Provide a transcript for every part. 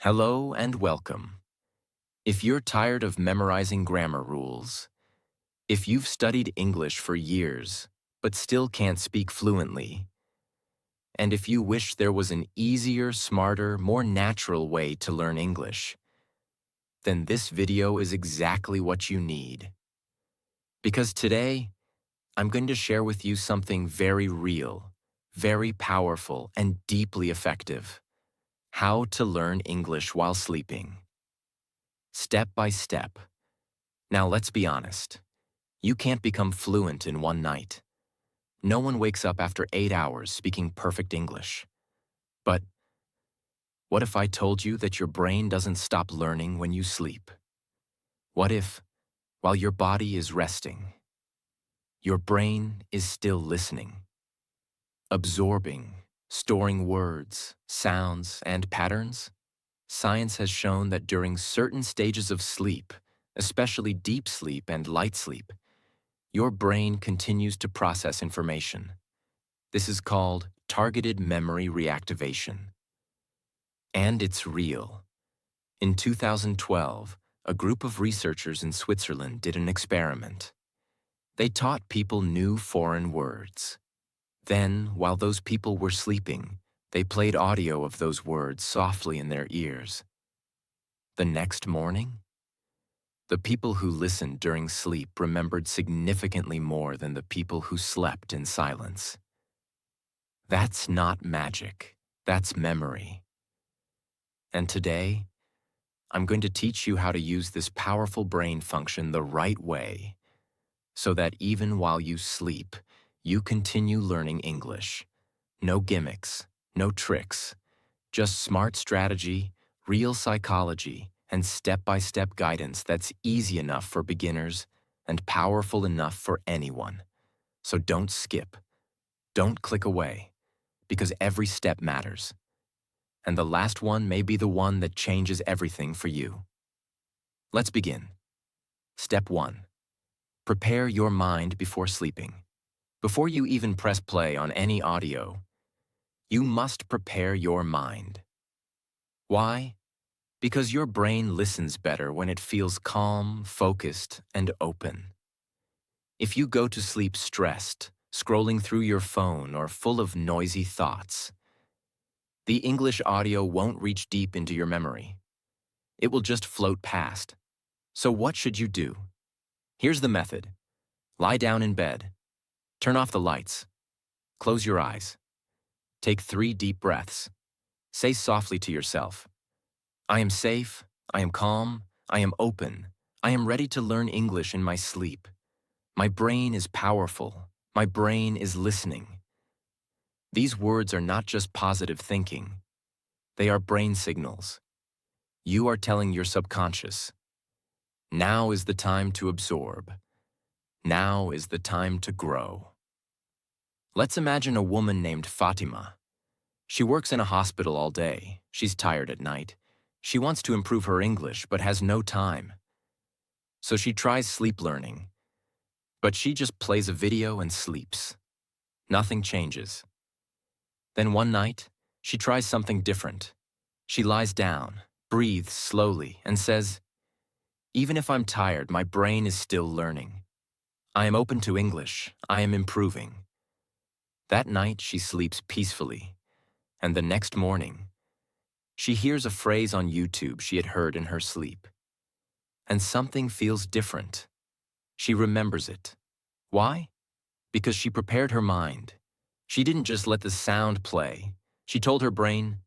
Hello and welcome. If you're tired of memorizing grammar rules, if you've studied English for years but still can't speak fluently, and if you wish there was an easier, smarter, more natural way to learn English, then this video is exactly what you need. Because today, I'm going to share with you something very real, very powerful, and deeply effective: how to learn English while sleeping. Step by step. Now let's be honest. You can't become fluent in one night. No one wakes up after 8 hours speaking perfect English. But what if I told you that your brain doesn't stop learning when you sleep? What if, while your body is resting, your brain is still listening, absorbing, storing words, sounds, and patterns? Science has shown that during certain stages of sleep, especially deep sleep and light sleep, your brain continues to process information. This is called targeted memory reactivation. And it's real. In 2012, a group of researchers in Switzerland did an experiment. They taught people new foreign words. Then, while those people were sleeping, they played audio of those words softly in their ears. The next morning, the people who listened during sleep remembered significantly more than the people who slept in silence. That's not magic. That's memory. And today, I'm going to teach you how to use this powerful brain function the right way so that even while you sleep, you continue learning English. No gimmicks, no tricks, just smart strategy, real psychology, and step-by-step guidance that's easy enough for beginners and powerful enough for anyone. So don't skip. Don't click away, because every step matters. And the last one may be the one that changes everything for you. Let's begin. Step 1. Prepare your mind before sleeping. Before you even press play on any audio, you must prepare your mind. Why? Because your brain listens better when it feels calm, focused, and open. If you go to sleep stressed, scrolling through your phone, or full of noisy thoughts, the English audio won't reach deep into your memory. It will just float past. So what should you do? Here's the method. Lie down in bed. Turn off the lights. Close your eyes. Take 3 deep breaths. Say softly to yourself, I am safe, I am calm, I am open, I am ready to learn English in my sleep. My brain is powerful. My brain is listening. These words are not just positive thinking. They are brain signals. You are telling your subconscious, now is the time to absorb. Now is the time to grow. Let's imagine a woman named Fatima. She works in a hospital all day. She's tired at night. She wants to improve her English but has no time. So she tries sleep learning. But she just plays a video and sleeps. Nothing changes. Then one night, she tries something different. She lies down, breathes slowly, and says, even if I'm tired, my brain is still learning. I am open to English. I am improving. That night, she sleeps peacefully. And the next morning, she hears a phrase on YouTube she had heard in her sleep. And something feels different. She remembers it. Why? Because she prepared her mind. She didn't just let the sound play. She told her brain,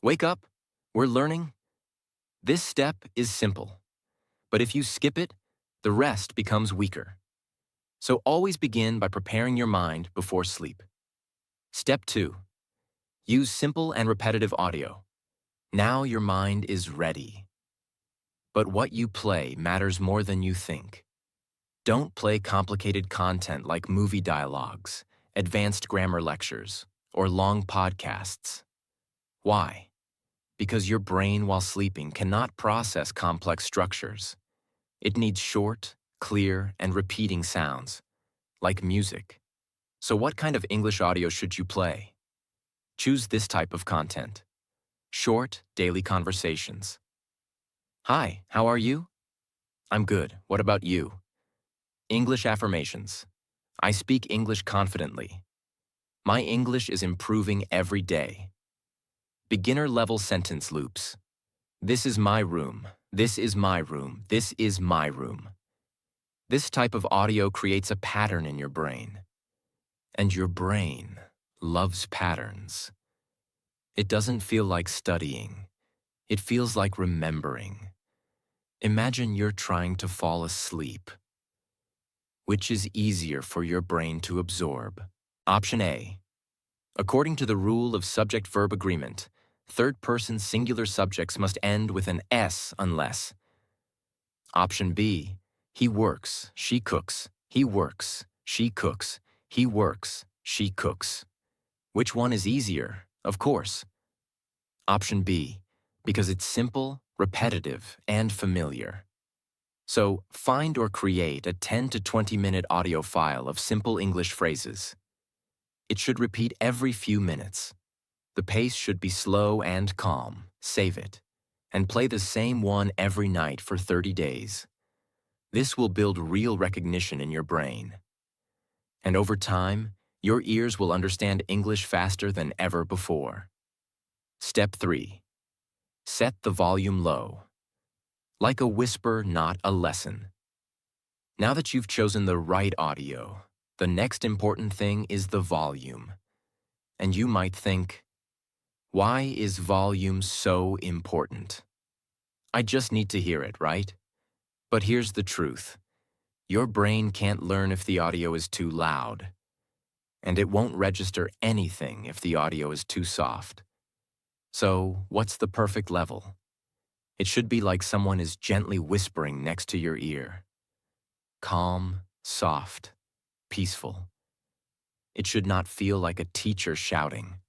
wake up, we're learning. This step is simple. But if you skip it, the rest becomes weaker. So always begin by preparing your mind before sleep. Step 2. Use simple and repetitive audio. Now your mind is ready. But what you play matters more than you think. Don't play complicated content like movie dialogues, advanced grammar lectures, or long podcasts. Why? Because your brain while sleeping cannot process complex structures. It needs short, clear, and repeating sounds, like music. So what kind of English audio should you play? Choose this type of content. Short, daily conversations. Hi, how are you? I'm good. What about you? English affirmations. I speak English confidently. My English is improving every day. Beginner level sentence loops. This is my room. This is my room. This is my room. This type of audio creates a pattern in your brain. And your brain loves patterns. It doesn't feel like studying. It feels like remembering. Imagine you're trying to fall asleep. Which is easier for your brain to absorb? Option A. According to the rule of subject-verb agreement, third-person singular subjects must end with an S unless. Option B. He works, she cooks. He works, she cooks. He works, she cooks. Which one is easier? Of course. Option B. Because it's simple, repetitive, and familiar. So, find or create a 10 to 20-minute audio file of simple English phrases. It should repeat every few minutes. The pace should be slow and calm. Save it. And play the same one every night for 30 days. This will build real recognition in your brain. And over time, your ears will understand English faster than ever before. Step 3. Set the volume low. Like a whisper, not a lesson. Now that you've chosen the right audio, the next important thing is the volume. And you might think, why is volume so important? I just need to hear it, right? But here's the truth. Your brain can't learn if the audio is too loud. And it won't register anything if the audio is too soft. So, what's the perfect level? It should be like someone is gently whispering next to your ear. Calm, soft, peaceful. It should not feel like a teacher shouting.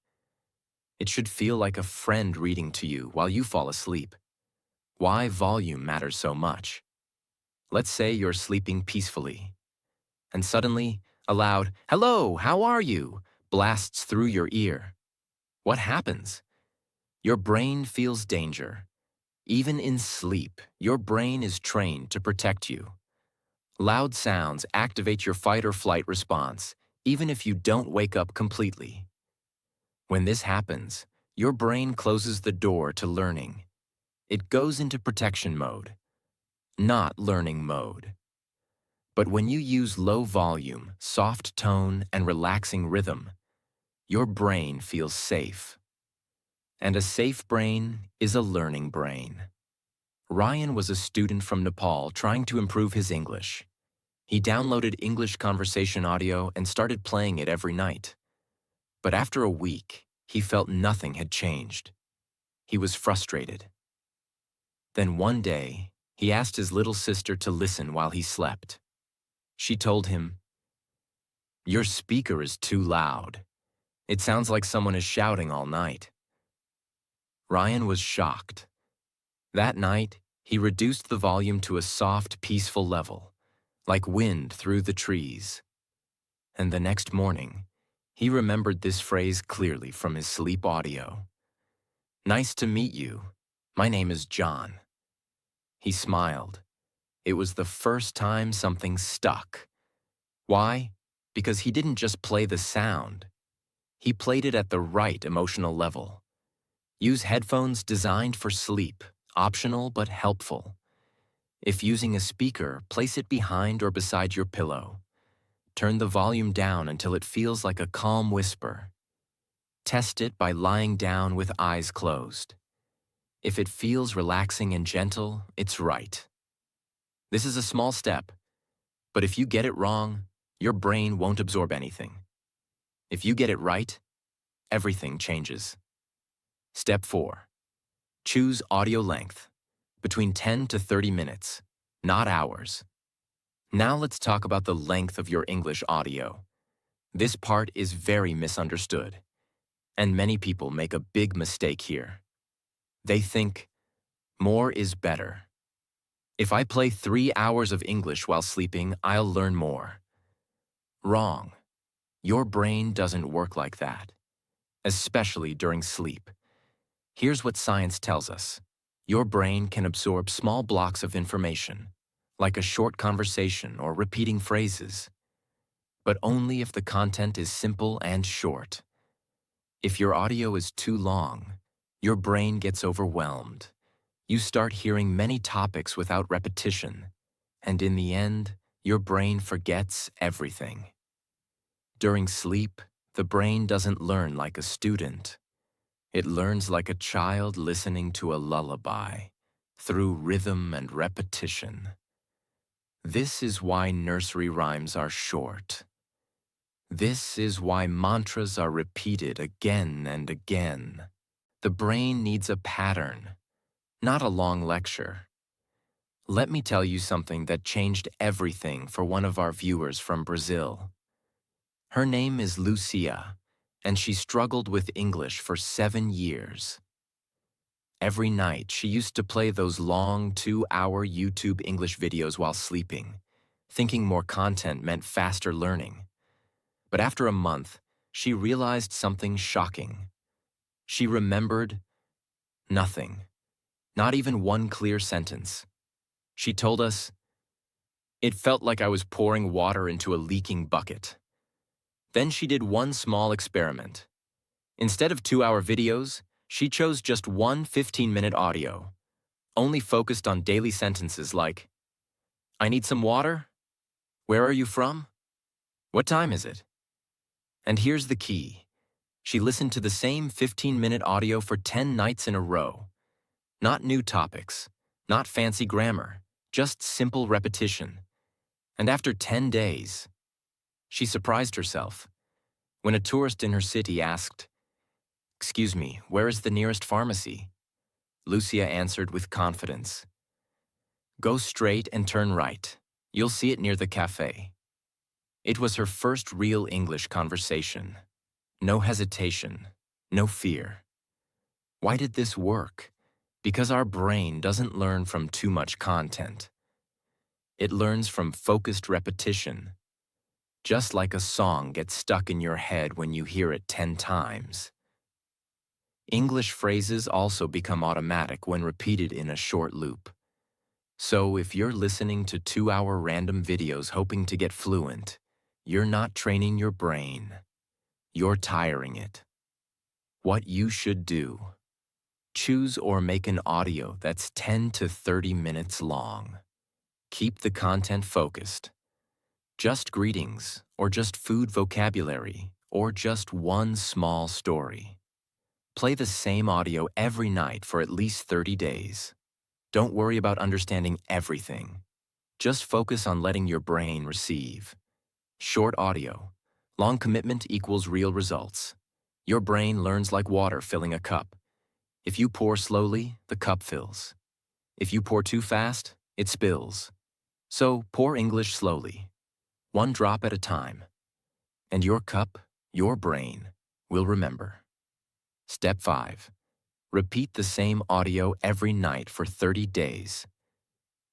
It should feel like a friend reading to you while you fall asleep. Why volume matters so much. Let's say you're sleeping peacefully, and suddenly, a loud, "Hello, how are you?" blasts through your ear. What happens? Your brain feels danger. Even in sleep, your brain is trained to protect you. Loud sounds activate your fight or flight response, even if you don't wake up completely. When this happens, your brain closes the door to learning. It goes into protection mode, not learning mode. But when you use low volume, soft tone, and relaxing rhythm, your brain feels safe. And a safe brain is a learning brain. Ryan was a student from Nepal trying to improve his English. He downloaded English conversation audio and started playing it every night. But after a week, he felt nothing had changed. He was frustrated. Then one day, he asked his little sister to listen while he slept. She told him, "Your speaker is too loud. It sounds like someone is shouting all night." Ryan was shocked. That night, he reduced the volume to a soft, peaceful level, like wind through the trees. And the next morning, he remembered this phrase clearly from his sleep audio. "Nice to meet you. My name is John." He smiled. It was the first time something stuck. Why? Because he didn't just play the sound. He played it at the right emotional level. Use headphones designed for sleep, optional but helpful. If using a speaker, place it behind or beside your pillow. Turn the volume down until it feels like a calm whisper. Test it by lying down with eyes closed. If it feels relaxing and gentle, it's right. This is a small step, but if you get it wrong, your brain won't absorb anything. If you get it right, everything changes. Step 4. Choose audio length, between 10 to 30 minutes, not hours. Now let's talk about the length of your English audio. This part is very misunderstood, and many people make a big mistake here. They think, more is better. If I play 3 hours of English while sleeping, I'll learn more. Wrong. Your brain doesn't work like that, especially during sleep. Here's what science tells us. Your brain can absorb small blocks of information, like a short conversation or repeating phrases, but only if the content is simple and short. If your audio is too long, your brain gets overwhelmed. You start hearing many topics without repetition, and in the end, your brain forgets everything. During sleep, the brain doesn't learn like a student. It learns like a child listening to a lullaby, through rhythm and repetition. This is why nursery rhymes are short. This is why mantras are repeated again and again. The brain needs a pattern, not a long lecture. Let me tell you something that changed everything for one of our viewers from Brazil. Her name is Lucia, and she struggled with English for 7 years. Every night, she used to play those long 2-hour YouTube English videos while sleeping, thinking more content meant faster learning. But after a month, she realized something shocking. She remembered nothing, not even one clear sentence. She told us, "It felt like I was pouring water into a leaking bucket." Then she did one small experiment. Instead of 2-hour videos, she chose just one 15-minute audio, only focused on daily sentences like, "I need some water? Where are you from? What time is it?" And here's the key. She listened to the same 15-minute audio for 10 nights in a row. Not new topics, not fancy grammar, just simple repetition. And after 10 days, she surprised herself. When a tourist in her city asked, "Excuse me, where is the nearest pharmacy?" Lucia answered with confidence, "Go straight and turn right. You'll see it near the cafe." It was her first real English conversation. No hesitation, no fear. Why did this work? Because our brain doesn't learn from too much content. It learns from focused repetition. Just like a song gets stuck in your head when you hear it 10 times. English phrases also become automatic when repeated in a short loop. So if you're listening to 2-hour random videos hoping to get fluent, you're not training your brain. You're tiring it. What you should do: choose or make an audio that's 10 to 30 minutes long. Keep the content focused. Just greetings, or just food vocabulary, or just one small story. Play the same audio every night for at least 30 days. Don't worry about understanding everything. Just focus on letting your brain receive. Short audio. Long commitment equals real results. Your brain learns like water filling a cup. If you pour slowly, the cup fills. If you pour too fast, it spills. So pour English slowly, one drop at a time. And your cup, your brain, will remember. Step 5. Repeat the same audio every night for 30 days,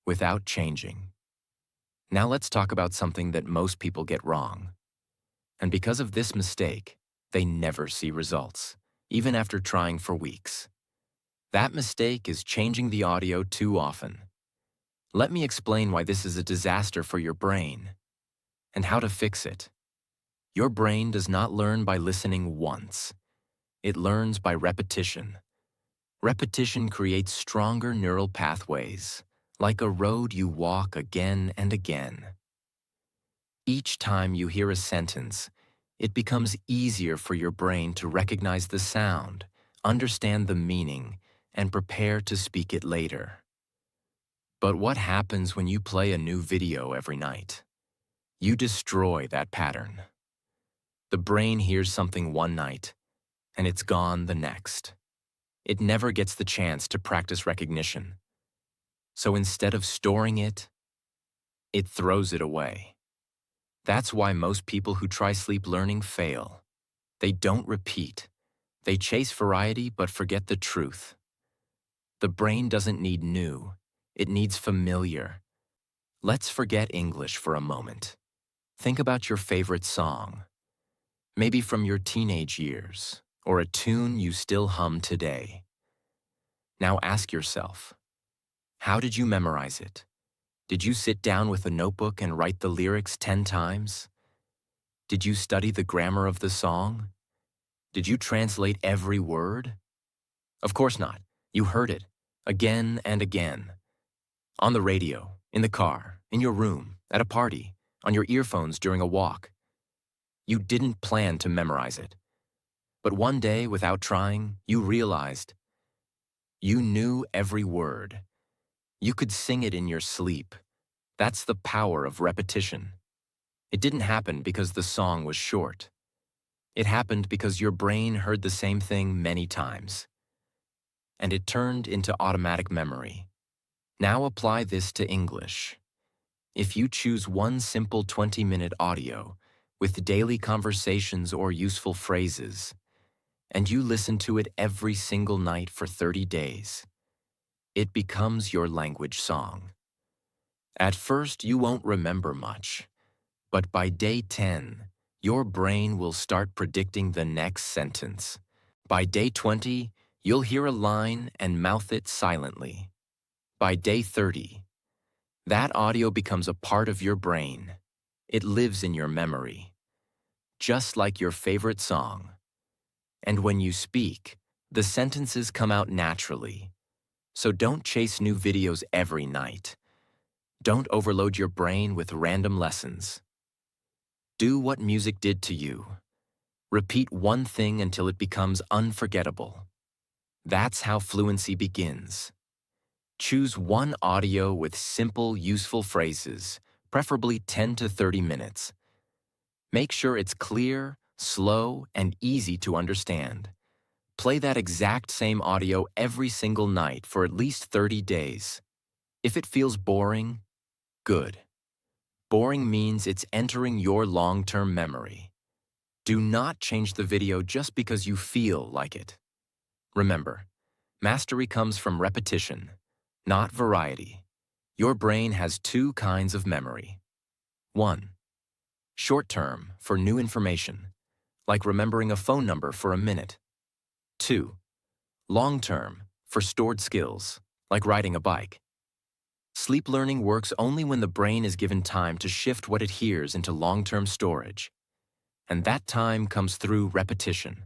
without changing. Now let's talk about something that most people get wrong. And because of this mistake, they never see results, even after trying for weeks. That mistake is changing the audio too often. Let me explain why this is a disaster for your brain and how to fix it. Your brain does not learn by listening once. It learns by repetition. Repetition creates stronger neural pathways, like a road you walk again and again. Each time you hear a sentence, it becomes easier for your brain to recognize the sound, understand the meaning, and prepare to speak it later. But what happens when you play a new video every night? You destroy that pattern. The brain hears something one night, and it's gone the next. It never gets the chance to practice recognition. So instead of storing it, it throws it away. That's why most people who try sleep learning fail. They don't repeat. They chase variety but forget the truth. The brain doesn't need new. It needs familiar. Let's forget English for a moment. Think about your favorite song. Maybe from your teenage years, or a tune you still hum today. Now ask yourself, how did you memorize it? Did you sit down with a notebook and write the lyrics 10 times? Did you study the grammar of the song? Did you translate every word? Of course not. You heard it again and again. On the radio, in the car, in your room, at a party, on your earphones during a walk. You didn't plan to memorize it. But one day, without trying, you realized you knew every word. You could sing it in your sleep. That's the power of repetition. It didn't happen because the song was short. It happened because your brain heard the same thing many times. And it turned into automatic memory. Now apply this to English. If you choose one simple 20-minute audio with daily conversations or useful phrases, and you listen to it every single night for 30 days, it becomes your language song. At first, you won't remember much, but by day 10, your brain will start predicting the next sentence. By day 20, you'll hear a line and mouth it silently. By day 30, that audio becomes a part of your brain. It lives in your memory, just like your favorite song. And when you speak, the sentences come out naturally. So don't chase new videos every night. Don't overload your brain with random lessons. Do what music did to you. Repeat one thing until it becomes unforgettable. That's how fluency begins. Choose one audio with simple, useful phrases, preferably 10 to 30 minutes. Make sure it's clear, slow, and easy to understand. Play that exact same audio every single night for at least 30 days. If it feels boring, good. Boring means it's entering your long-term memory. Do not change the video just because you feel like it. Remember, mastery comes from repetition, not variety. Your brain has two kinds of memory. 1. Short-term, for new information, like remembering a phone number for a minute. 2. Long-term, for stored skills, like riding a bike. Sleep learning works only when the brain is given time to shift what it hears into long-term storage. And that time comes through repetition.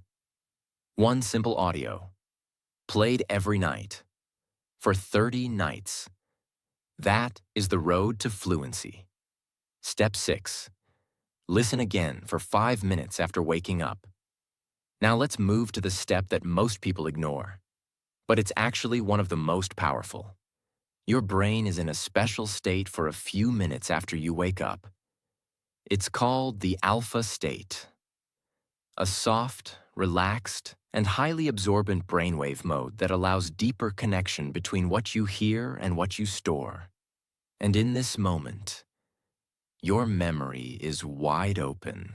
One simple audio, played every night, for 30 nights. That is the road to fluency. Step 6. Listen again for 5 minutes after waking up. Now let's move to the step that most people ignore. But it's actually one of the most powerful. Your brain is in a special state for a few minutes after you wake up. It's called the alpha state. A soft, relaxed, and highly absorbent brainwave mode that allows deeper connection between what you hear and what you store. And in this moment, your memory is wide open.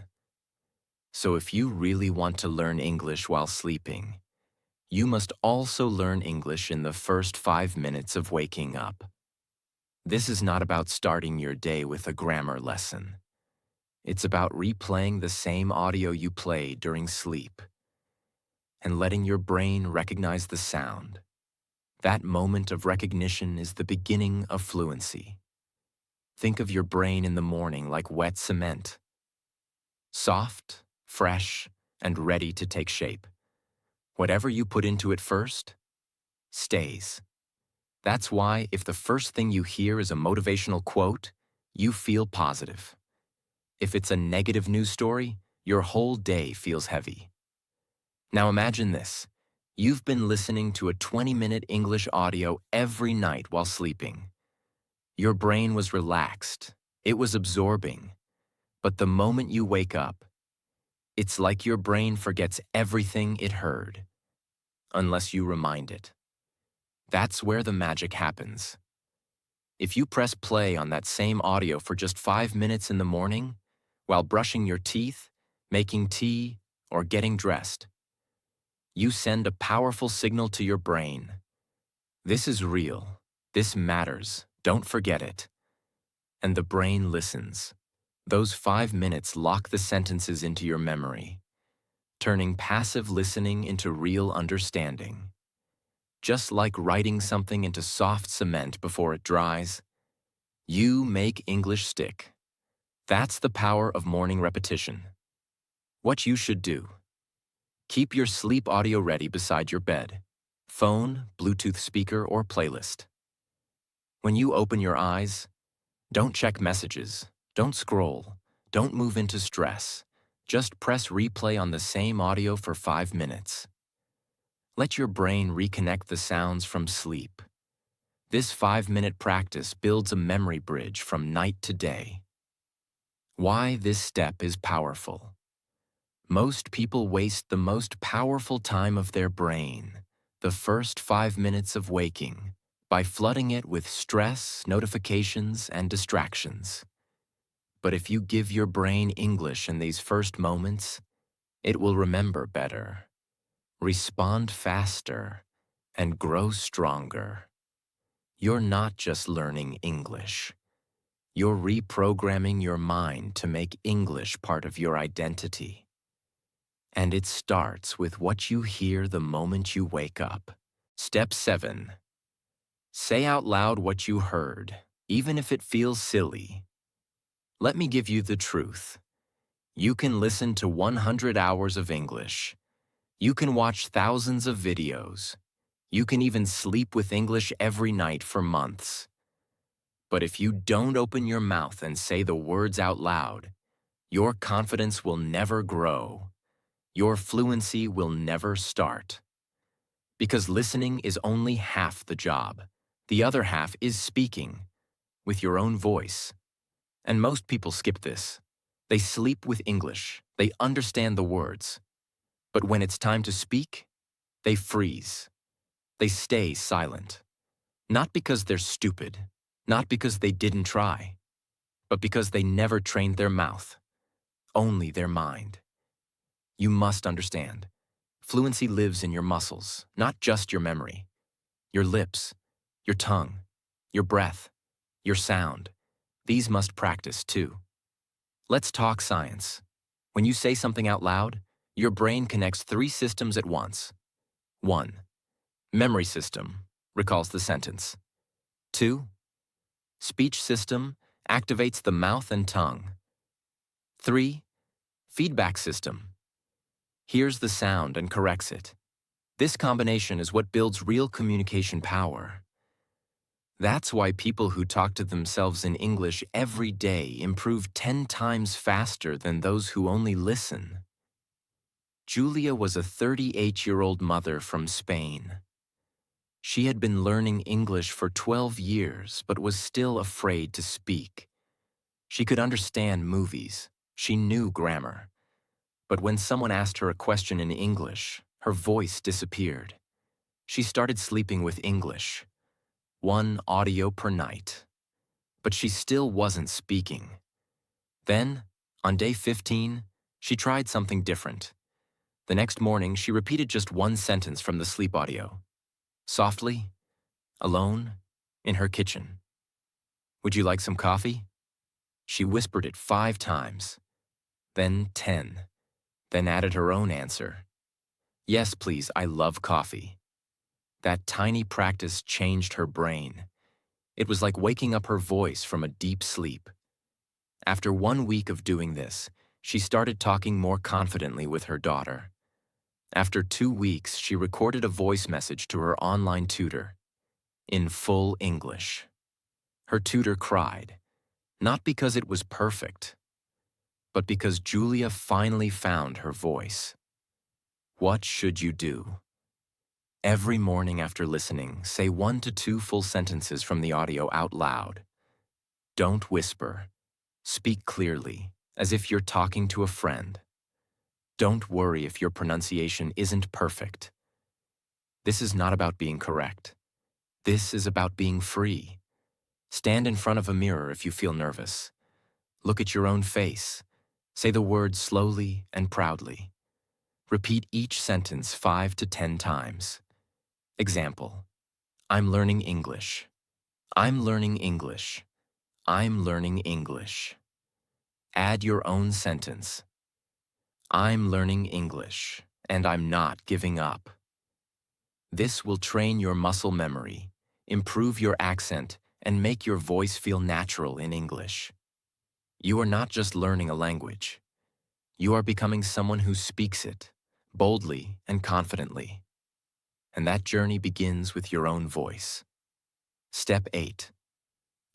So if you really want to learn English while sleeping, you must also learn English in the first 5 minutes of waking up. This is not about starting your day with a grammar lesson. It's about replaying the same audio you play during sleep and letting your brain recognize the sound. That moment of recognition is the beginning of fluency. Think of your brain in the morning like wet cement. Soft, fresh, and ready to take shape. Whatever you put into it first, stays. That's why if the first thing you hear is a motivational quote, you feel positive. If it's a negative news story, your whole day feels heavy. Now imagine this. You've been listening to a 20-minute English audio every night while sleeping. Your brain was relaxed. It was absorbing. But the moment you wake up, it's like your brain forgets everything it heard, unless you remind it. That's where the magic happens. If you press play on that same audio for just 5 minutes in the morning, while brushing your teeth, making tea, or getting dressed, you send a powerful signal to your brain. This is real. This matters. Don't forget it. And the brain listens. Those 5 minutes lock the sentences into your memory, turning passive listening into real understanding. Just like writing something into soft cement before it dries, you make English stick. That's the power of morning repetition. What you should do: keep your sleep audio ready beside your bed, phone, Bluetooth speaker, or playlist. When you open your eyes, don't check messages, don't scroll, don't move into stress. Just press replay on the same audio for 5 minutes. Let your brain reconnect the sounds from sleep. This 5-minute practice builds a memory bridge from night to day. Why this step is powerful. Most people waste the most powerful time of their brain, the first 5 minutes of waking, by flooding it with stress, notifications, and distractions. But if you give your brain English in these first moments, it will remember better, respond faster, and grow stronger. You're not just learning English. You're reprogramming your mind to make English part of your identity. And it starts with what you hear the moment you wake up. Step 7. Say out loud what you heard, even if it feels silly. Let me give you the truth. You can listen to 100 hours of English. You can watch thousands of videos. You can even sleep with English every night for months. But if you don't open your mouth and say the words out loud, your confidence will never grow. Your fluency will never start. Because listening is only half the job. The other half is speaking, with your own voice. And most people skip this. They sleep with English. They understand the words. But when it's time to speak, they freeze. They stay silent. Not because they're stupid, not because they didn't try, but because they never trained their mouth, only their mind. You must understand, fluency lives in your muscles, not just your memory. Your lips, your tongue, your breath, your sound. These must practice too. Let's talk science. When you say something out loud, your brain connects 3 systems at once. 1. Memory system recalls the sentence. 2. Speech system activates the mouth and tongue. 3. Feedback system hears the sound and corrects it. This combination is what builds real communication power. That's why people who talk to themselves in English every day improve 10 times faster than those who only listen. Julia was a 38-year-old mother from Spain. She had been learning English for 12 years but was still afraid to speak. She could understand movies. She knew grammar. But when someone asked her a question in English, her voice disappeared. She started sleeping with English, 1 audio per night. But she still wasn't speaking. Then, on day 15, she tried something different. The next morning, she repeated just 1 sentence from the sleep audio. Softly, alone, in her kitchen. Would you like some coffee? She whispered it 5 times, then 10, then added her own answer. Yes, please, I love coffee. That tiny practice changed her brain. It was like waking up her voice from a deep sleep. After 1 week of doing this, she started talking more confidently with her daughter. After 2 weeks, she recorded a voice message to her online tutor, in full English. Her tutor cried, not because it was perfect, but because Julia finally found her voice. What should you do? Every morning after listening, say 1 to 2 full sentences from the audio out loud. Don't whisper. Speak clearly, as if you're talking to a friend. Don't worry if your pronunciation isn't perfect. This is not about being correct. This is about being free. Stand in front of a mirror if you feel nervous. Look at your own face. Say the words slowly and proudly. Repeat each sentence 5 to 10 times. Example: I'm learning English. I'm learning English. I'm learning English. Add your own sentence. I'm learning English, and I'm not giving up. This will train your muscle memory, improve your accent, and make your voice feel natural in English. You are not just learning a language. You are becoming someone who speaks it, boldly and confidently. And that journey begins with your own voice. Step 8.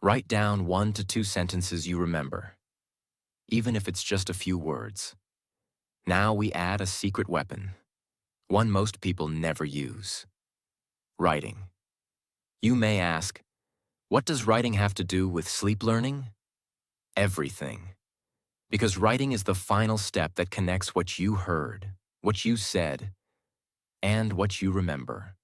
Write down 1 to 2 sentences you remember, even if it's just a few words. Now we add a secret weapon, one most people never use: writing. You may ask, what does writing have to do with sleep learning? Everything. Because writing is the final step that connects what you heard, what you said, and what you remember.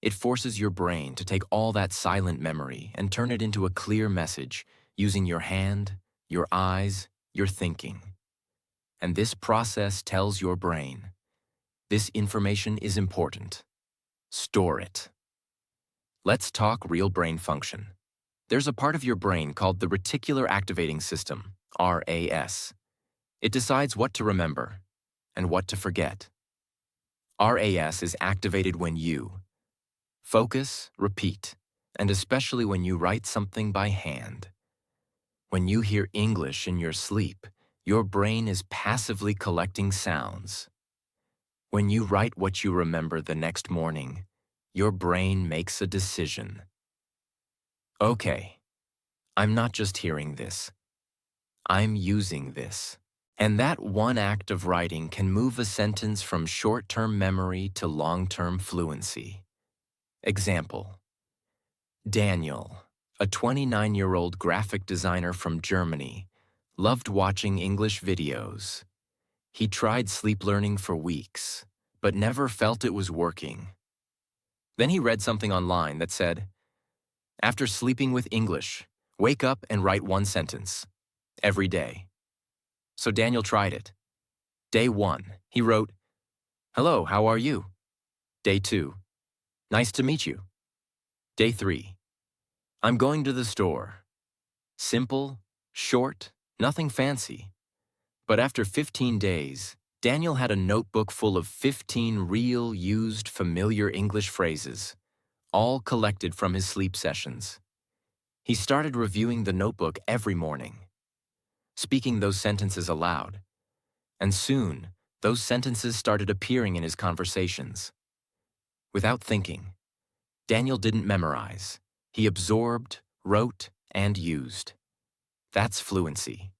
It forces your brain to take all that silent memory and turn it into a clear message using your hand, your eyes, your thinking. And this process tells your brain, this information is important. Store it. Let's talk real brain function. There's a part of your brain called the reticular activating system, RAS. It decides what to remember and what to forget. RAS is activated when you focus, repeat, and especially when you write something by hand. When you hear English in your sleep, your brain is passively collecting sounds. When you write what you remember the next morning, your brain makes a decision. Okay, I'm not just hearing this. I'm using this. And that one act of writing can move a sentence from short-term memory to long-term fluency. Example: Daniel, a 29-year-old graphic designer from Germany, loved watching English videos. He tried sleep learning for weeks, but never felt it was working. Then he read something online that said, after sleeping with English, wake up and write 1 sentence every day. So Daniel tried it. Day 1, he wrote, "Hello, how are you?" Day 2, "Nice to meet you." Day 3, "I'm going to the store." Simple, short, nothing fancy. But after 15 days, Daniel had a notebook full of 15 real, used, familiar English phrases, all collected from his sleep sessions. He started reviewing the notebook every morning, speaking those sentences aloud, and soon, those sentences started appearing in his conversations. Without thinking, Daniel didn't memorize. He absorbed, wrote, and used. That's fluency.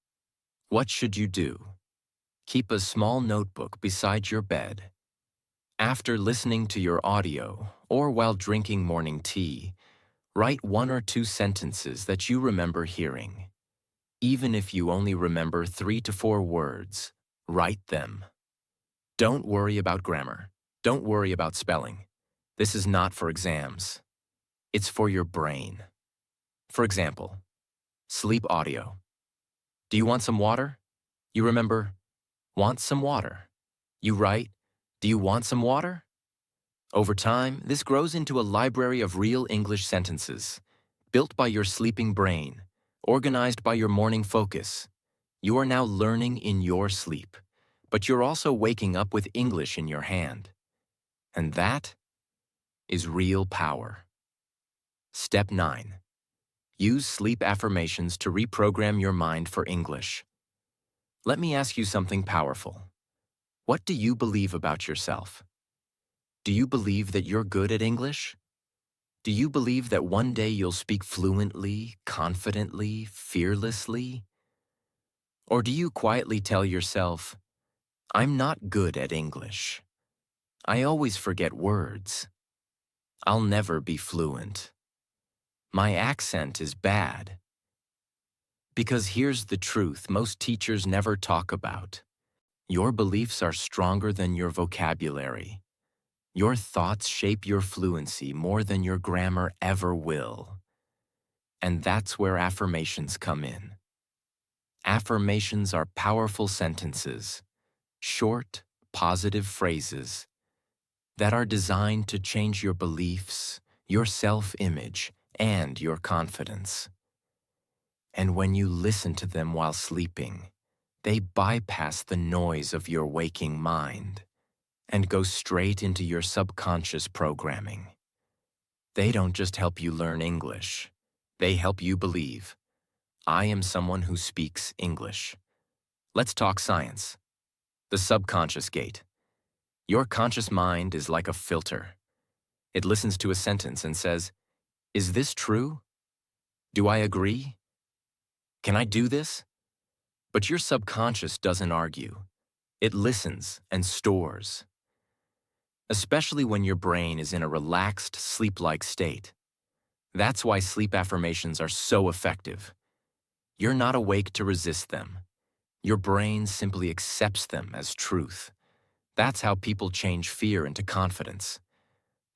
What should you do? Keep a small notebook beside your bed. After listening to your audio, or while drinking morning tea, write 1 or 2 sentences that you remember hearing. Even if you only remember 3 to 4 words, write them. Don't worry about grammar. Don't worry about spelling. This is not for exams. It's for your brain. For example, sleep audio. Do you want some water? You remember, want some water. You write, do you want some water? Over time, this grows into a library of real English sentences, built by your sleeping brain, organized by your morning focus. You are now learning in your sleep, but you're also waking up with English in your hand. And that is real power. Step 9. Use sleep affirmations to reprogram your mind for English. Let me ask you something powerful. What do you believe about yourself? Do you believe that you're good at English? Do you believe that one day you'll speak fluently, confidently, fearlessly? Or do you quietly tell yourself, I'm not good at English. I always forget words. I'll never be fluent. My accent is bad. Because here's the truth most teachers never talk about. Your beliefs are stronger than your vocabulary. Your thoughts shape your fluency more than your grammar ever will. And that's where affirmations come in. Affirmations are powerful sentences, short, positive phrases that are designed to change your beliefs, your self-image, and your confidence. And when you listen to them while sleeping, they bypass the noise of your waking mind and go straight into your subconscious programming. They don't just help you learn English. They help you believe, I am someone who speaks English. Let's talk science. The subconscious gate. Your conscious mind is like a filter. It listens to a sentence and says, is this true? Do I agree? Can I do this? But your subconscious doesn't argue. It listens and stores. Especially when your brain is in a relaxed, sleep-like state. That's why sleep affirmations are so effective. You're not awake to resist them. Your brain simply accepts them as truth. That's how people change fear into confidence.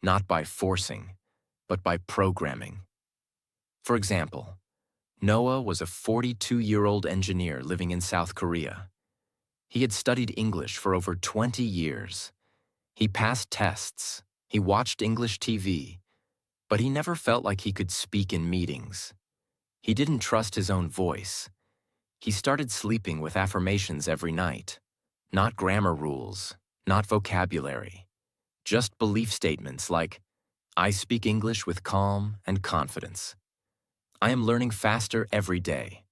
Not by forcing, but by programming. For example, Noah was a 42-year-old engineer living in South Korea. He had studied English for over 20 years. He passed tests, he watched English TV, but he never felt like he could speak in meetings. He didn't trust his own voice. He started sleeping with affirmations every night. Not grammar rules, not vocabulary, just belief statements like, I speak English with calm and confidence. I am learning faster every day.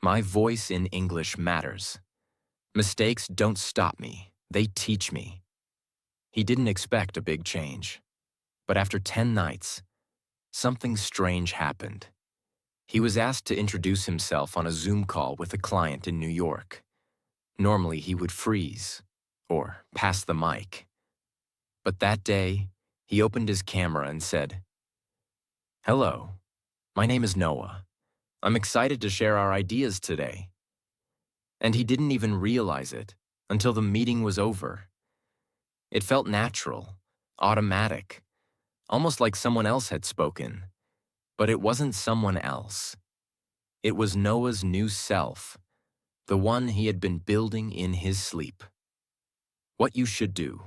My voice in English matters. Mistakes don't stop me, they teach me. He didn't expect a big change. But after 10 nights, something strange happened. He was asked to introduce himself on a Zoom call with a client in New York. Normally he would freeze or pass the mic. But that day, he opened his camera and said, Hello, my name is Noah. I'm excited to share our ideas today. And he didn't even realize it until the meeting was over. It felt natural, automatic, almost like someone else had spoken. But it wasn't someone else. It was Noah's new self, the one he had been building in his sleep. What you should do: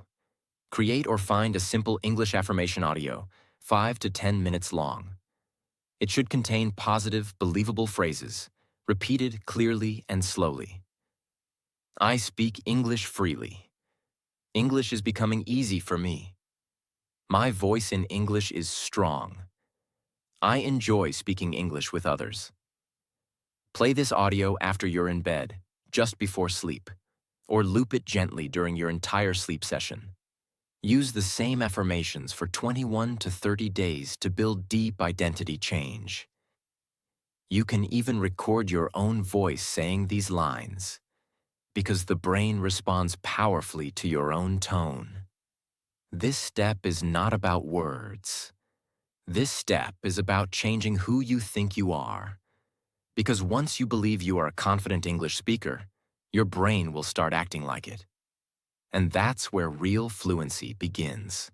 create or find a simple English affirmation audio, 5 to 10 minutes long. It should contain positive, believable phrases, repeated clearly and slowly. I speak English freely. English is becoming easy for me. My voice in English is strong. I enjoy speaking English with others. Play this audio after you're in bed, just before sleep, or loop it gently during your entire sleep session. Use the same affirmations for 21 to 30 days to build deep identity change. You can even record your own voice saying these lines, because the brain responds powerfully to your own tone. This step is not about words. This step is about changing who you think you are. Because once you believe you are a confident English speaker, your brain will start acting like it. And that's where real fluency begins.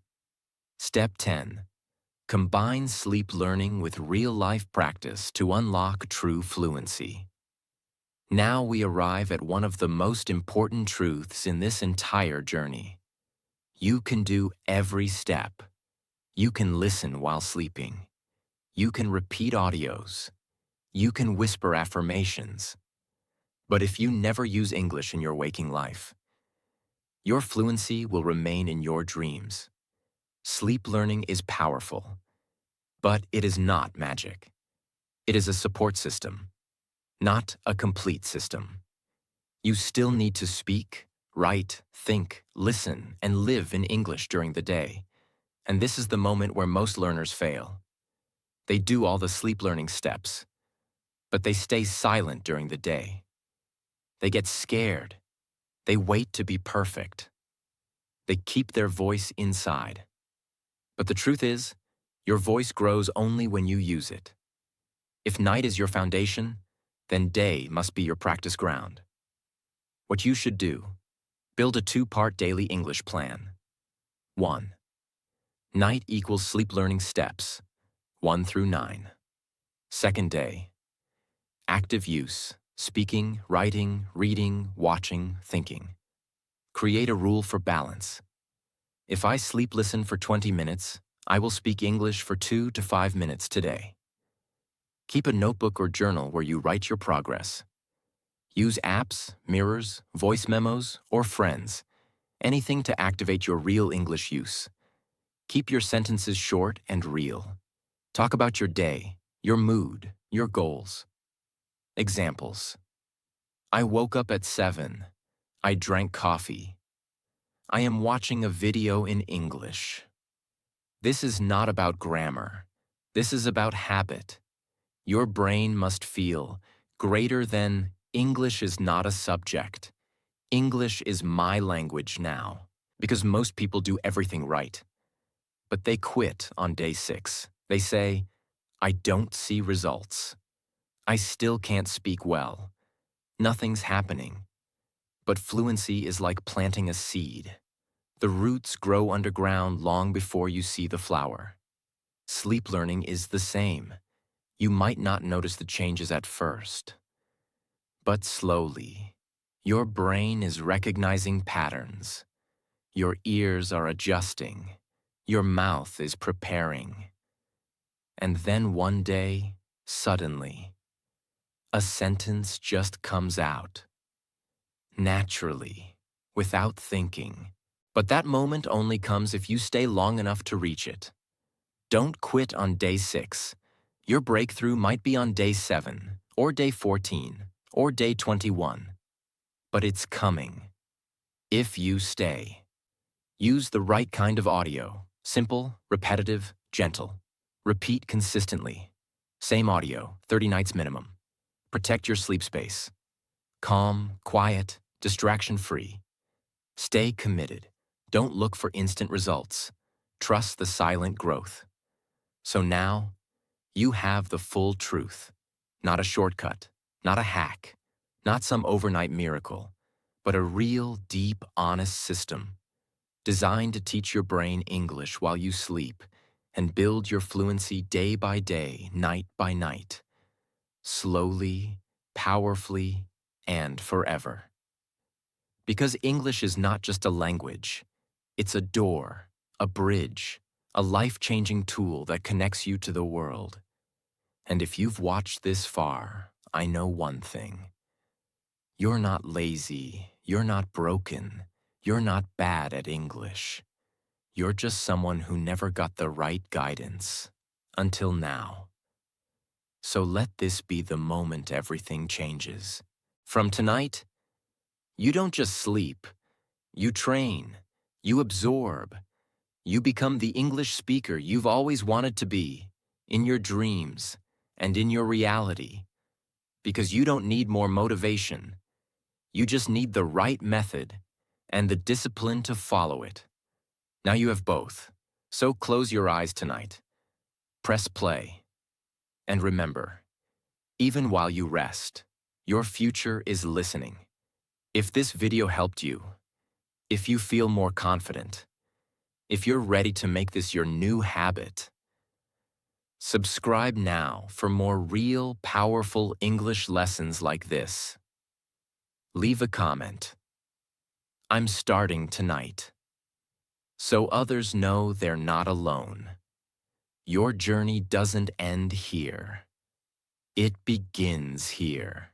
Step 10. Combine sleep learning with real-life practice to unlock true fluency. Now we arrive at one of the most important truths in this entire journey. You can do every step. You can listen while sleeping. You can repeat audios. You can whisper affirmations. But if you never use English in your waking life, your fluency will remain in your dreams. Sleep learning is powerful, but it is not magic. It is a support system, not a complete system. You still need to speak, write, think, listen, and live in English during the day. And this is the moment where most learners fail. They do all the sleep learning steps, but they stay silent during the day. They get scared. They wait to be perfect. They keep their voice inside. But the truth is, your voice grows only when you use it. If night is your foundation, then day must be your practice ground. What you should do: build a 2-part daily English plan. 1. Night equals sleep learning steps, 1 through 9. Second day: active use, speaking, writing, reading, watching, thinking. Create a rule for balance. If I sleep listen for 20 minutes, I will speak English for 2 to 5 minutes today. Keep a notebook or journal where you write your progress. Use apps, mirrors, voice memos, or friends, Anything to activate your real English use. Keep your sentences short and real. Talk about your day, your mood, your goals. Examples. I woke up at 7. I drank coffee. I am watching a video in English. This is not about grammar. This is about habit. Your brain must feel greater than English is not a subject. English is my language now, because most people do everything right. But they quit on day 6. They say, I don't see results. I still can't speak well. Nothing's happening. But fluency is like planting a seed. The roots grow underground long before you see the flower. Sleep learning is the same. You might not notice the changes at first. But slowly, your brain is recognizing patterns. Your ears are adjusting. Your mouth is preparing. And then one day, suddenly, a sentence just comes out. Naturally, without thinking. But that moment only comes if you stay long enough to reach it. Don't quit on day 6. Your breakthrough might be on day 7, or day 14, or day 21. But it's coming. If you stay. Use the right kind of audio. Simple, repetitive, gentle. Repeat consistently. Same audio, 30 nights minimum. Protect your sleep space. Calm, quiet, distraction-free. Stay committed. Don't look for instant results. Trust the silent growth. So now, you have the full truth. Not a shortcut, not a hack, not some overnight miracle, but a real, deep, honest system designed to teach your brain English while you sleep and build your fluency day by day, night by night, slowly, powerfully, and forever. Because English is not just a language, it's a door, a bridge, a life-changing tool that connects you to the world. And if you've watched this far, I know one thing. You're not lazy, you're not broken, you're not bad at English. You're just someone who never got the right guidance, until now. So let this be the moment everything changes. From tonight, you don't just sleep, you train, you absorb, you become the English speaker you've always wanted to be, in your dreams and in your reality. Because you don't need more motivation, you just need the right method and the discipline to follow it. Now you have both, so close your eyes tonight. Press play. And remember, even while you rest, your future is listening. If this video helped you, if you feel more confident, if you're ready to make this your new habit, subscribe now for more real, powerful English lessons like this. Leave a comment. I'm starting tonight. So others know they're not alone. Your journey doesn't end here. It begins here.